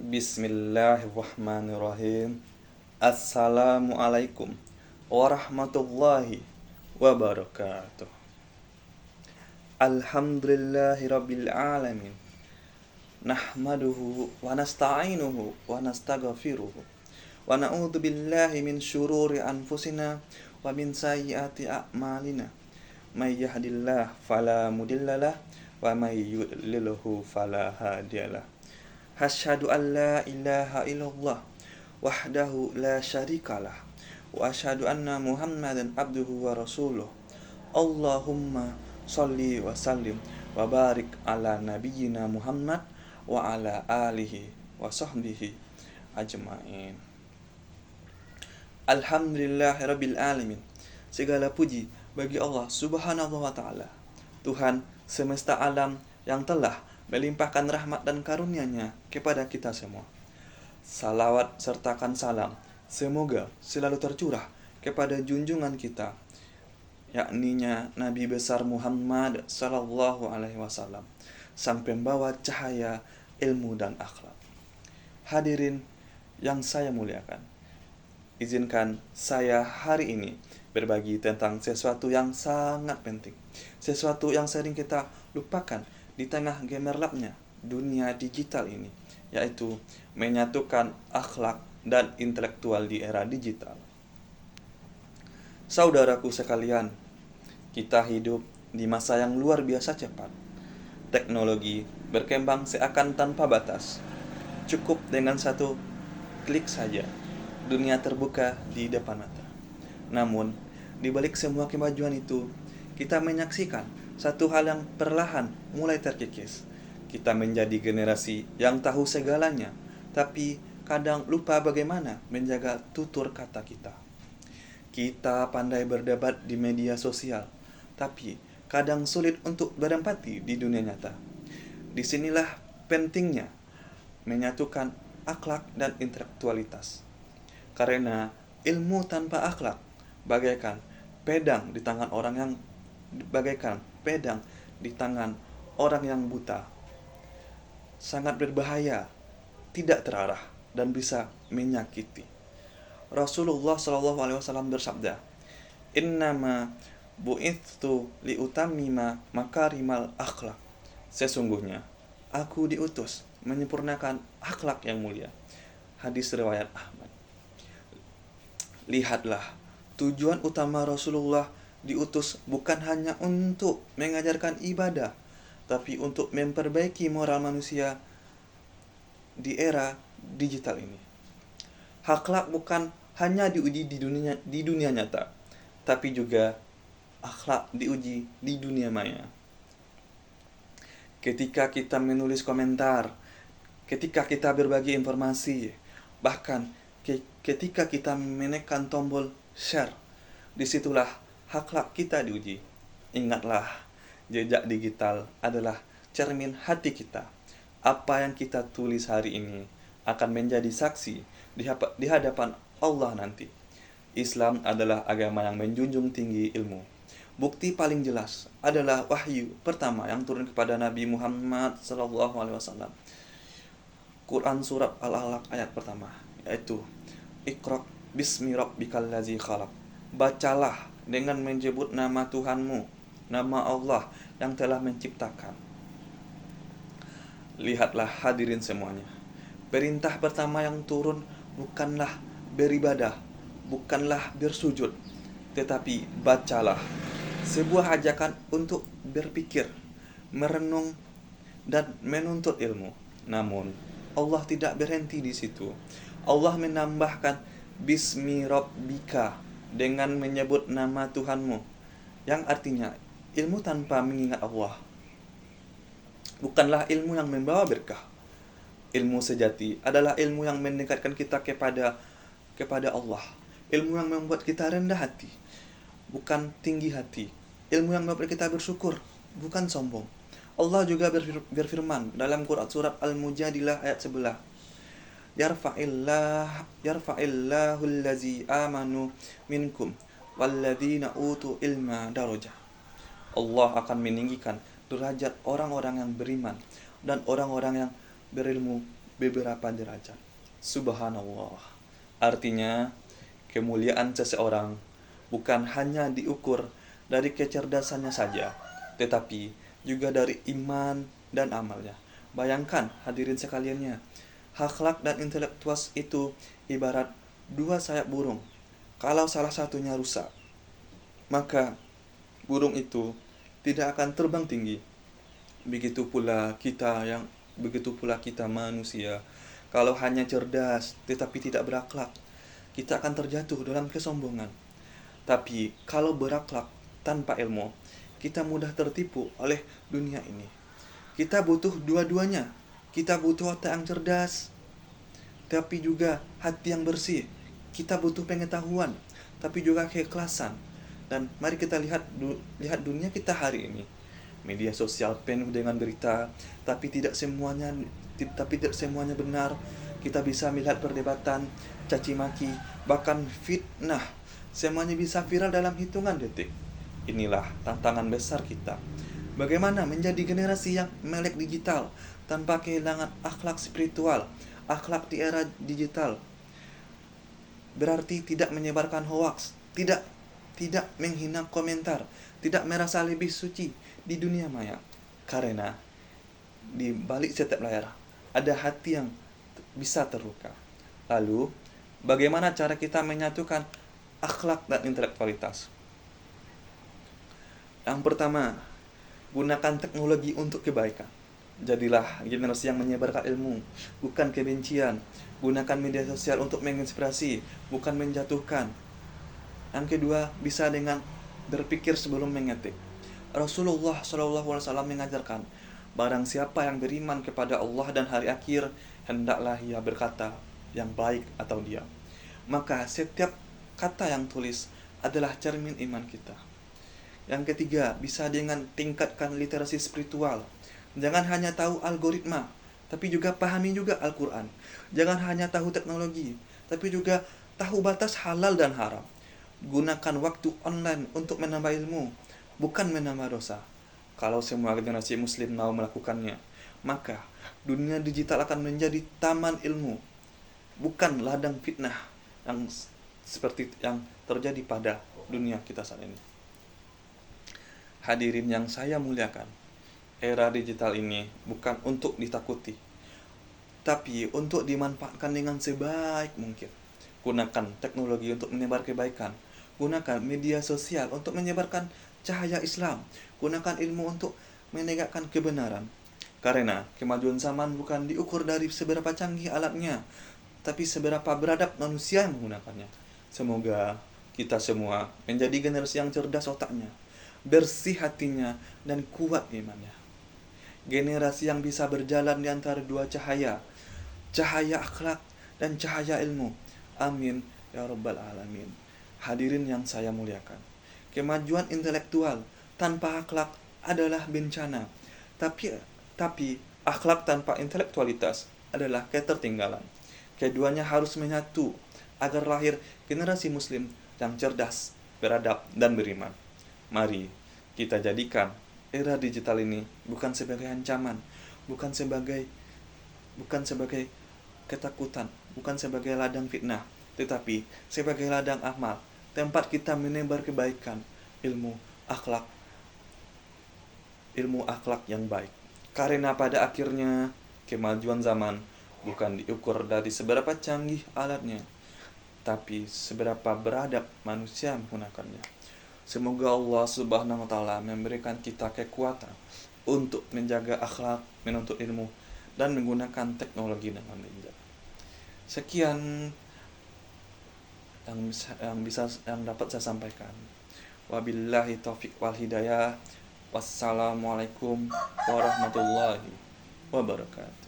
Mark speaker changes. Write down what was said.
Speaker 1: Bismillahirrahmanirrahim. Assalamualaikum warahmatullahi wabarakatuh. Alhamdulillahirabbil alamin. Nahmaduhu wa nasta'inuhu wa nastaghfiruhu. Wa na'udzu billahi min syururi anfusina wa min sayyiati a'malina. May yahdihillahu fala mudhillalah wa may yudlilhu fala hadiyalah. Asyhadu an la ilaha illallah wahdahu la syarikalah wa asyhadu anna Muhammadan abduhu wa rasuluh. Allahumma shalli wa sallim wa barik ala nabiyyina Muhammad wa ala alihi wa sahbihi ajmain. Alhamdulillahirabbil alamin. Segala puji bagi Allah Subhanahu wa taala, Tuhan semesta alam yang telah melimpahkan rahmat dan karunia-Nya kepada kita semua. Salawat sertakan salam semoga selalu tercurah kepada junjungan kita, yakninya Nabi besar Muhammad sallallahu alaihi wasallam, sang pembawa cahaya ilmu dan akhlak. Hadirin yang saya muliakan, izinkan saya hari ini berbagi tentang sesuatu yang sangat penting, sesuatu yang sering kita lupakan di tengah gemerlapnya dunia digital ini, yaitu menyatukan akhlak dan intelektual di era digital. Saudaraku sekalian, kita hidup di masa yang luar biasa cepat. Teknologi berkembang seakan tanpa batas. Cukup dengan satu klik saja, dunia terbuka di depan mata. Namun, di balik semua kemajuan itu, kita menyaksikan satu hal yang perlahan mulai terkikis. Kita menjadi generasi yang tahu segalanya, tapi kadang lupa bagaimana menjaga tutur kata kita. Kita pandai berdebat di media sosial, tapi kadang sulit untuk berempati di dunia nyata. Disinilah pentingnya menyatukan akhlak dan intelektualitas. Karena ilmu tanpa akhlak bagaikan pedang di tangan orang yang buta. Sangat berbahaya, tidak terarah, dan bisa menyakiti. Rasulullah SAW bersabda, "Innama bu'ithtu liutammima makarimal akhlak." Sesungguhnya, aku diutus menyempurnakan akhlak yang mulia. Hadis riwayat Ahmad. Lihatlah, tujuan utama Rasulullah diutus bukan hanya untuk mengajarkan ibadah, tapi untuk memperbaiki moral manusia di era digital ini. Akhlak bukan hanya diuji di dunia nyata, tapi juga akhlak diuji di dunia maya. Ketika kita menulis komentar, ketika kita berbagi informasi, bahkan ketika kita menekan tombol share, disitulah akhlak kita diuji. Ingatlah, jejak digital adalah cermin hati kita. Apa yang kita tulis hari ini akan menjadi saksi di hadapan Allah nanti. Islam adalah agama yang menjunjung tinggi ilmu. Bukti paling jelas adalah wahyu pertama yang turun kepada Nabi Muhammad SAW. Quran surat Al-Alaq ayat pertama, yaitu Iqra bismi rabbikal ladzi khalaq. Bacalah dengan menyebut nama Tuhanmu, nama Allah yang telah menciptakan. Lihatlah hadirin semuanya, perintah pertama yang turun bukanlah beribadah, bukanlah bersujud, tetapi bacalah. Sebuah ajakan untuk berpikir, merenung, dan menuntut ilmu. Namun, Allah tidak berhenti di situ. Allah menambahkan bismi rabbika, dengan menyebut nama Tuhanmu, yang artinya ilmu tanpa mengingat Allah bukanlah ilmu yang membawa berkah. Ilmu sejati adalah ilmu yang mendekatkan kita kepada Allah. Ilmu yang membuat kita rendah hati, bukan tinggi hati. Ilmu yang membuat kita bersyukur, bukan sombong. Allah juga berfirman dalam Quran surat Al-Mujadilah ayat 11, Yarfa'illahu allazi amanu minkum walladzina utu ilma darajah. Allah akan meninggikan derajat orang-orang yang beriman dan orang-orang yang berilmu beberapa derajat. Subhanallah. Artinya, kemuliaan seseorang bukan hanya diukur dari kecerdasannya saja, tetapi juga dari iman dan amalnya. Bayangkan hadirin sekaliannya, akhlak dan intelektual itu ibarat dua sayap burung. Kalau salah satunya rusak, maka burung itu tidak akan terbang tinggi. Begitu pula kita manusia. Kalau hanya cerdas tetapi tidak berakhlak, kita akan terjatuh dalam kesombongan. Tapi kalau berakhlak tanpa ilmu, kita mudah tertipu oleh dunia ini. Kita butuh dua-duanya. Kita butuh otak yang cerdas, tapi juga hati yang bersih. Kita butuh pengetahuan, tapi juga keikhlasan. Dan mari kita lihat dunia kita hari ini. Media sosial penuh dengan berita, tapi tidak semuanya benar. Kita bisa melihat perdebatan, caci maki, bahkan fitnah. Semuanya bisa viral dalam hitungan detik. Inilah tantangan besar kita. Bagaimana menjadi generasi yang melek digital tanpa kehilangan akhlak spiritual, akhlak di era digital. Berarti tidak menyebarkan hoaks, tidak menghina komentar, tidak merasa lebih suci di dunia maya. Karena di balik setiap layar ada hati yang bisa terluka. Lalu, bagaimana cara kita menyatukan akhlak dan intelektualitas? Yang pertama, gunakan teknologi untuk kebaikan. Jadilah generasi yang menyebarkan ilmu, bukan kebencian. Gunakan media sosial untuk menginspirasi, bukan menjatuhkan. Yang kedua, bisa dengan berpikir sebelum mengetik. Rasulullah SAW mengajarkan, barang siapa yang beriman kepada Allah dan hari akhir, hendaklah ia berkata yang baik atau diam. Maka setiap kata yang tulis adalah cermin iman kita. Yang ketiga, bisa dengan tingkatkan literasi spiritual. Jangan hanya tahu algoritma, tapi juga pahami juga Al-Quran. Jangan hanya tahu teknologi, tapi juga tahu batas halal dan haram. Gunakan waktu online untuk menambah ilmu, bukan menambah dosa. Kalau semua generasi muslim mau melakukannya, maka dunia digital akan menjadi taman ilmu, bukan ladang fitnah yang seperti yang terjadi pada dunia kita saat ini. Hadirin yang saya muliakan, era digital ini bukan untuk ditakuti, tapi untuk dimanfaatkan dengan sebaik mungkin. Gunakan teknologi untuk menyebar kebaikan. Gunakan media sosial untuk menyebarkan cahaya Islam. Gunakan ilmu untuk menegakkan kebenaran. Karena kemajuan zaman bukan diukur dari seberapa canggih alatnya, tapi seberapa beradab manusia yang menggunakannya. Semoga kita semua menjadi generasi yang cerdas otaknya, bersih hatinya, dan kuat imannya. Generasi yang bisa berjalan di antara dua cahaya, cahaya akhlak dan cahaya ilmu. Amin ya rabbal alamin. Hadirin yang saya muliakan, kemajuan intelektual tanpa akhlak adalah bencana. Tapi akhlak tanpa intelektualitas adalah ketertinggalan. Keduanya harus menyatu agar lahir generasi muslim yang cerdas, beradab, dan beriman. Mari kita jadikan era digital ini bukan sebagai ancaman, bukan sebagai ketakutan, bukan sebagai ladang fitnah, tetapi sebagai ladang amal, tempat kita menebar kebaikan, ilmu akhlak yang baik. Karena pada akhirnya kemajuan zaman bukan diukur dari seberapa canggih alatnya, tapi seberapa beradab manusia menggunakannya. Semoga Allah Subhanahu wa taala memberikan kita kekuatan untuk menjaga akhlak, menuntut ilmu, dan menggunakan teknologi dengan bijak. Sekian yang dapat saya sampaikan. Wabillahi taufik wal hidayah. Wassalamualaikum warahmatullahi wabarakatuh.